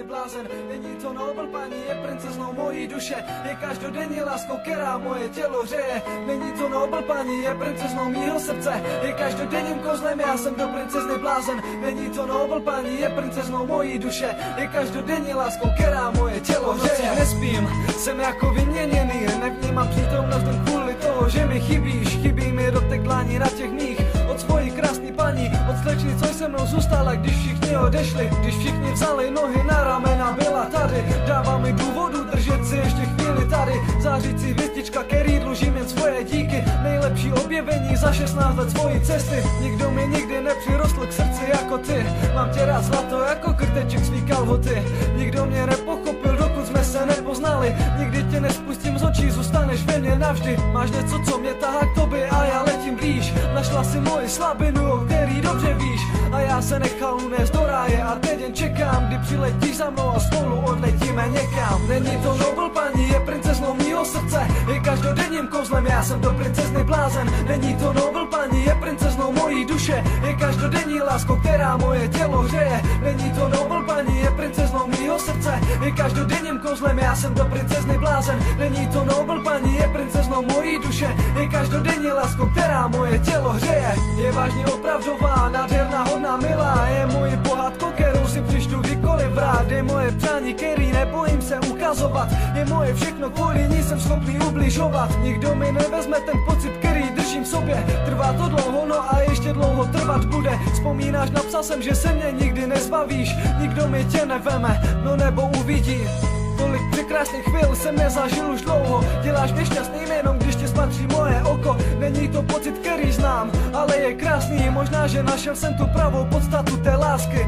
princezny blázen. Není to Nobel paní, je princeznou mojí duše, je každodenní láskou, která moje tělo hřeje. Není to Nobel paní, je princeznou mýho srdce, je každodenním kozlem, já jsem do princezny blázen. Není to Nobel paní, je princeznou mojí duše, je každodenní láskou, která moje tělo hřeje. Nespím, jsem jako vyměněný, nevnímám přítomnost jen kvůli toho, že mi chybíš. Chybí mi dotek dlaní na těch mých, od svojí krásný paní, od slečny, co se mnou zůstala, když všichni odešli, když všichni vzali nohy na ramena, byla tady. Dává mi důvodu držet si ještě chvíli tady, zářící hvězdička, který dlužím jen svoje díky. Nejlepší objevení za 16 let svojí cesty, nikdo mi nikdy nepřirostl k srdci jako ty. Mám tě rád zlato jako krteček svý kalhoty, nikdo mě nepochopil, dokud jsme se nepoznali. Nikdy tě nespustím z očí, zůstaneš ve mně navždy. Máš něco, co mě tahá k tobě a já letím blíž. Našla si moji slabinu, o který dobře víš, a já se nechal unést do ráje a teď jen čekám, kdy přiletíš za mnou a spolu odletíme někam. Není to Nobel paní, je princeznou mýho srdce, je každodenním kouzlem, já jsem do princezny blázen. Není to Nobel paní, je princeznou mojí duše, je každodenní láskou, která moje tělo hřeje. Není to Nobel paní, je princeznou mýho srdce, je každodenním kouzlem, já jsem do princezny blázen. Není to Nobel paní, je princeznou mojí duše, je každodenní láskou, která moje tělo hřeje. Je vážně opravdová, nádherná, hodná, milá, je moji pohádkou, kterou si přištu kdykoliv rád. Je moje přání, který nebojím se ukazovat, je moje všechno, kvůli ní jsem schopný ubližovat. Nikdo mi nevezme ten pocit, který držím v sobě. Trvá to dlouho, no a ještě dlouho trvat bude. Vzpomínáš, napsal jsem, že se mě nikdy nezbavíš, nikdo mi tě neveme, no nebo uvidí. Tolik překrásných chvil jsem nezažil už dlouho, děláš mě šťastným jenom když tě spatří moje oko. Není to pocit, který znám, ale je krásný, možná, že našel jsem tu pravou podstatu té lásky.